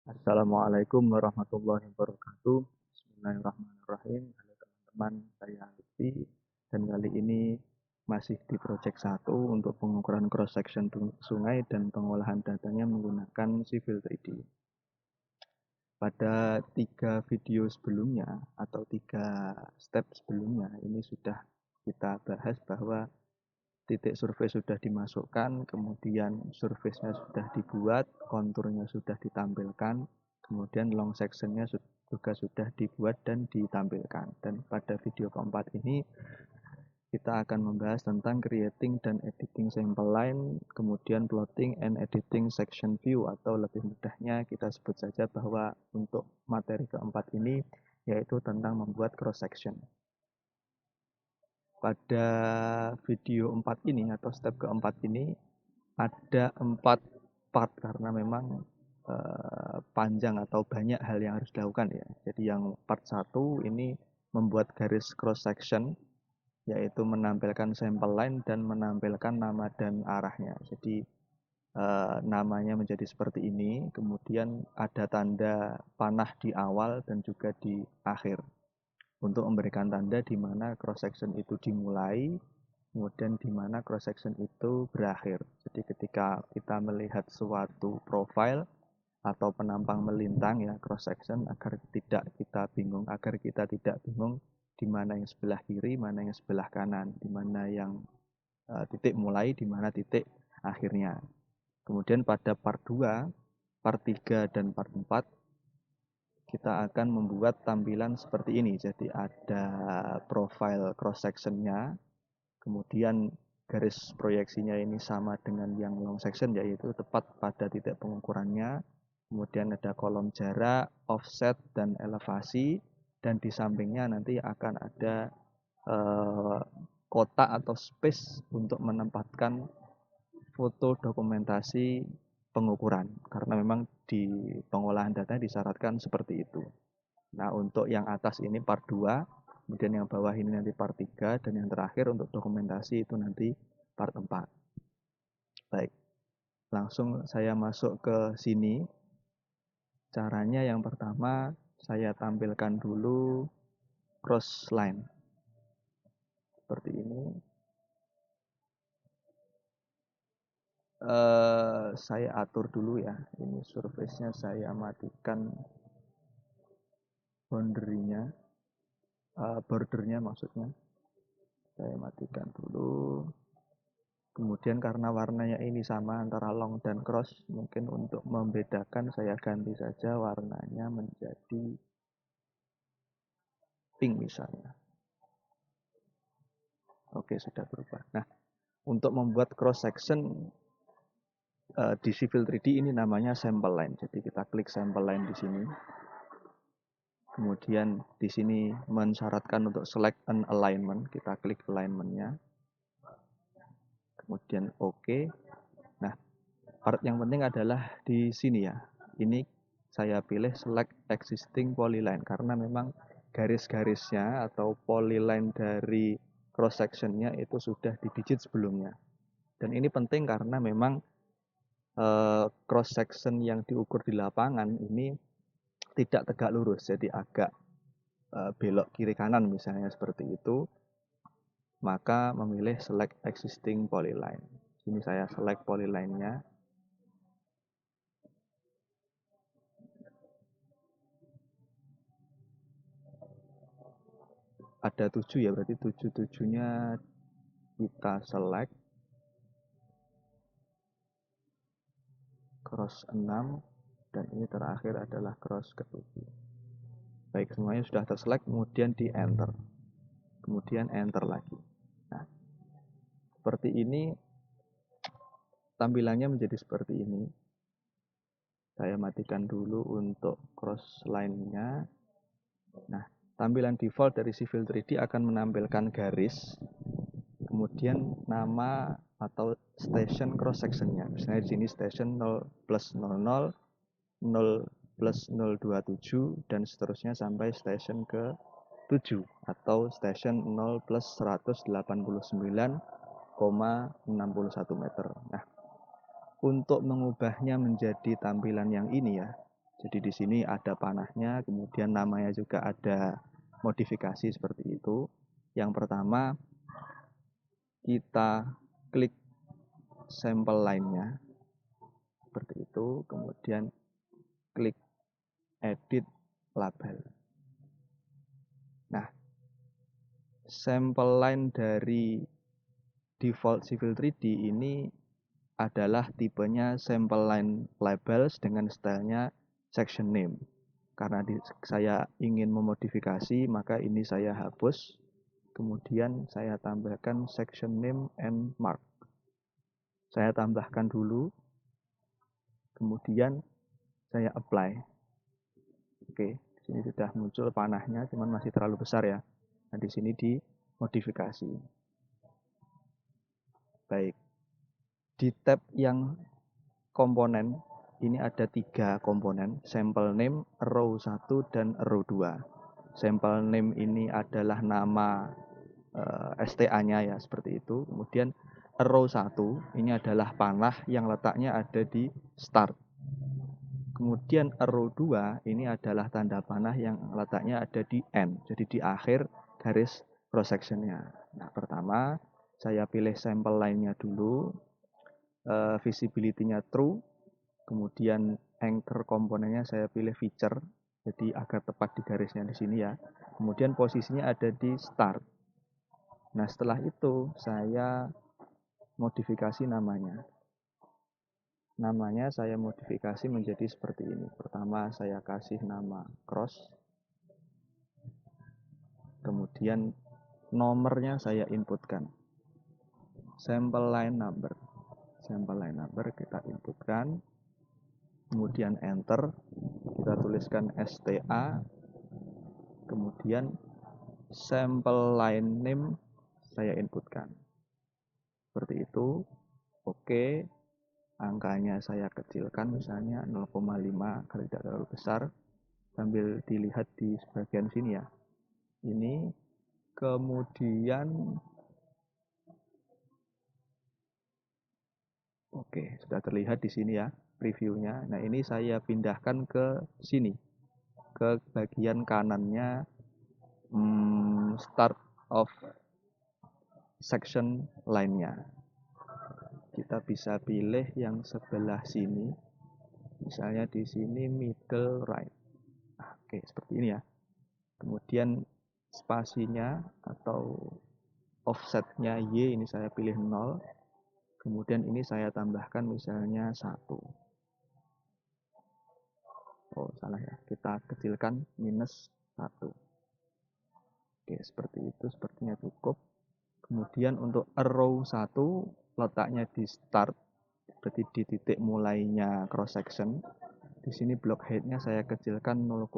Assalamualaikum warahmatullahi wabarakatuh. Bismillahirrahmanirrahim. Halo teman-teman, saya Lutfi dan kali ini masih di project 1 untuk pengukuran cross section sungai dan pengolahan datanya menggunakan Civil 3D. Pada 3 video sebelumnya atau 3 step sebelumnya ini sudah kita bahas bahwa titik survei sudah dimasukkan, kemudian surface-nya sudah dibuat, konturnya sudah ditampilkan, kemudian long section-nya juga sudah dibuat dan ditampilkan. Dan pada video keempat ini kita akan membahas tentang creating dan editing sample line, kemudian plotting and editing section view, atau lebih mudahnya kita sebut saja bahwa untuk materi keempat ini yaitu tentang membuat cross section. Pada video 4 ini atau step keempat ini ada 4 part karena memang panjang atau banyak hal yang harus dilakukan ya. Jadi yang part 1 ini membuat garis cross section, yaitu menampilkan sampel line dan menampilkan nama dan arahnya. Jadi namanya menjadi seperti ini, kemudian ada tanda panah di awal dan juga di akhir untuk memberikan tanda di mana cross section itu dimulai, kemudian di mana cross section itu berakhir. Jadi ketika kita melihat suatu profile atau penampang melintang ya cross section, agar kita tidak bingung di mana yang sebelah kiri, mana yang sebelah kanan, di mana yang titik mulai, di mana titik akhirnya. Kemudian pada part 2, part 3 dan part 4 kita akan membuat tampilan seperti ini. Jadi ada profile cross sectionnya, kemudian garis proyeksinya ini sama dengan yang long section, yaitu tepat pada titik pengukurannya. Kemudian ada kolom jarak, offset, dan elevasi, dan di sampingnya nanti akan ada kotak atau space untuk menempatkan foto dokumentasi pengukuran, karena memang di pengolahan data disyaratkan seperti itu. Nah, untuk yang atas ini part 2, kemudian yang bawah ini nanti part 3, dan yang terakhir untuk dokumentasi itu nanti part 4. Baik, langsung saya masuk ke sini. Caranya yang pertama, saya tampilkan dulu cross line. Seperti ini. Saya atur dulu ya, ini surface-nya saya matikan boundary-nya, bordernya maksudnya. Saya matikan dulu. Kemudian karena warnanya ini sama antara long dan cross, mungkin untuk membedakan saya ganti saja warnanya menjadi pink misalnya. Oke, sudah berubah. Nah, untuk membuat cross section di Civil 3D ini namanya sample line. Jadi kita klik sample line di sini. Kemudian di sini mensyaratkan untuk select an alignment. Kita klik alignment-nya. Kemudian OK. Nah, part yang penting adalah di sini ya. Ini saya pilih select existing polyline karena memang garis-garisnya atau polyline dari cross sectionnya itu sudah didijit sebelumnya. Dan ini penting karena memang cross section yang diukur di lapangan ini tidak tegak lurus, jadi agak belok kiri kanan misalnya seperti itu. Maka memilih select existing polyline. Ini saya select polyline-nya. Ada 7 ya, berarti 7-7-nya kita select. Cross 6, dan ini terakhir adalah cross ke-7. Baik, semuanya sudah terselect, kemudian di enter. Kemudian enter lagi. Nah, seperti ini tampilannya menjadi seperti ini. Saya matikan dulu untuk cross line-nya. Nah, tampilan default dari Civil 3D akan menampilkan garis, kemudian nama atau station cross section-nya. Misalnya di sini station 0+00, 0+027, dan seterusnya sampai station ke 7 atau station 0+189,61 meter. Nah, untuk mengubahnya menjadi tampilan yang ini ya, Jadi di sini ada panahnya, kemudian namanya juga ada modifikasi seperti itu. Yang pertama, kita klik sampel line-nya seperti itu, kemudian klik edit label. Nah, sampel line dari default Civil 3D ini adalah tipenya sampel line labels dengan stylenya section name. Karena saya ingin memodifikasi, maka ini saya hapus. Kemudian saya tambahkan section name and mark. Saya tambahkan dulu, kemudian saya apply. Oke, di sini sudah muncul panahnya, cuman masih terlalu besar ya. Nah, di sini dimodifikasi. Baik, di tab yang komponen, ini ada 3 komponen, sampel name, row 1, dan row 2. Sampel name ini adalah nama STA-nya ya, seperti itu. Kemudian row 1 ini adalah panah yang letaknya ada di start. Kemudian row 2 ini adalah tanda panah yang letaknya ada di end, jadi di akhir garis cross section-nya. Nah, pertama saya pilih sampel line-nya dulu, visibility-nya true, kemudian anchor komponennya saya pilih feature, jadi agar tepat di garisnya di sini ya. Kemudian posisinya ada di start. Nah, setelah itu saya modifikasi namanya. Namanya saya modifikasi menjadi seperti ini. Pertama saya kasih nama cross. Kemudian nomornya saya inputkan. Sampel line number. Sampel line number kita inputkan. Kemudian enter. Kita tuliskan STA. Kemudian sampel line name saya inputkan. Seperti itu. Oke. Angkanya saya kecilkan, misalnya 0,5 kalau tidak terlalu besar, sambil dilihat di bagian sini ya. Ini kemudian oke, sudah terlihat di sini ya previewnya. Nah, ini saya pindahkan ke sini, ke bagian kanannya start of section line-nya. Kita bisa pilih yang sebelah sini, misalnya di sini middle right. Oke, seperti ini ya. Kemudian spasinya atau offsetnya Y ini saya pilih 0. Kemudian ini saya tambahkan misalnya 1. Oh, salah ya. Kita kecilkan minus 1. Oke, seperti itu sepertinya cukup. Kemudian untuk row 1 letaknya di start, berarti di titik mulainya cross section. Di sini block height-nya saya kecilkan 0,2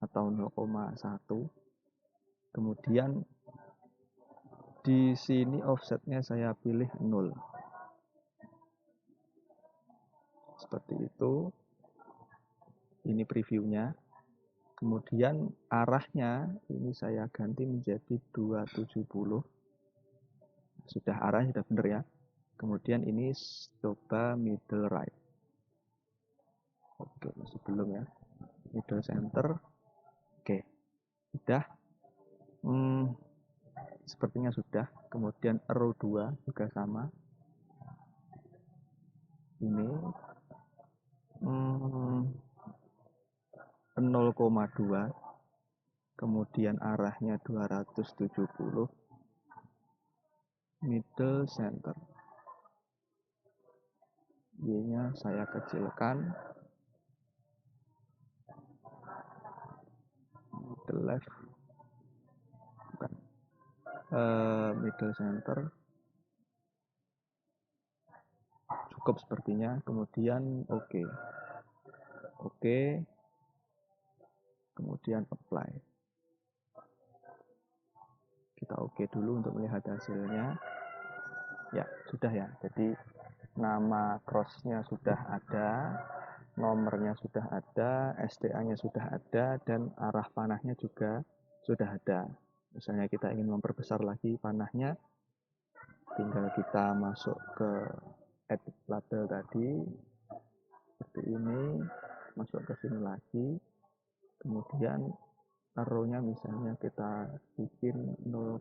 atau 0,1. Kemudian di sini offsetnya saya pilih 0. Seperti itu. Ini previewnya. Kemudian arahnya ini saya ganti menjadi 270. Sudah arahnya sudah benar ya. Kemudian ini coba middle right. Oke, masih belum ya. Middle center. Oke, sudah. Sepertinya sudah. Kemudian row 2 juga sama. Ini 0,2. Kemudian arahnya 270. Middle center. Y-nya saya kecilkan. Middle left. Bukan. Middle center. Cukup sepertinya. Kemudian oke. Oke. Kemudian apply. Kita oke dulu untuk melihat hasilnya. Ya, sudah ya. Jadi nama crossnya sudah ada, nomornya sudah ada, STA-nya sudah ada, dan arah panahnya juga sudah ada. Misalnya kita ingin memperbesar lagi panahnya, tinggal kita masuk ke edit label tadi, seperti ini, masuk ke sini lagi, kemudian taruhnya misalnya kita bikin 0,2,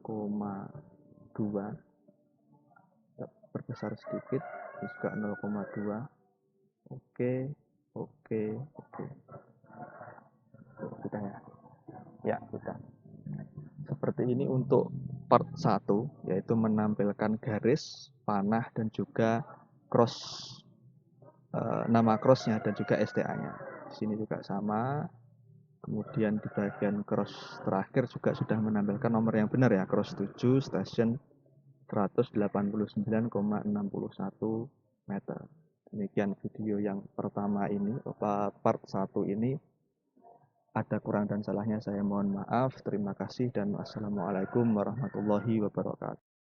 perbesar sedikit, juga 0,2. Oke, oke, oke. Sudah ya? Ya, sudah. Seperti ini untuk part 1, yaitu menampilkan garis, panah, dan juga cross, nama crossnya dan juga STA-nya. Di sini juga sama. Kemudian di bagian cross terakhir juga sudah menampilkan nomor yang benar ya, cross 7 station 189,61 meter. Demikian video yang pertama ini, part 1 ini. Ada kurang dan salahnya saya mohon maaf. Terima kasih dan wassalamualaikum warahmatullahi wabarakatuh.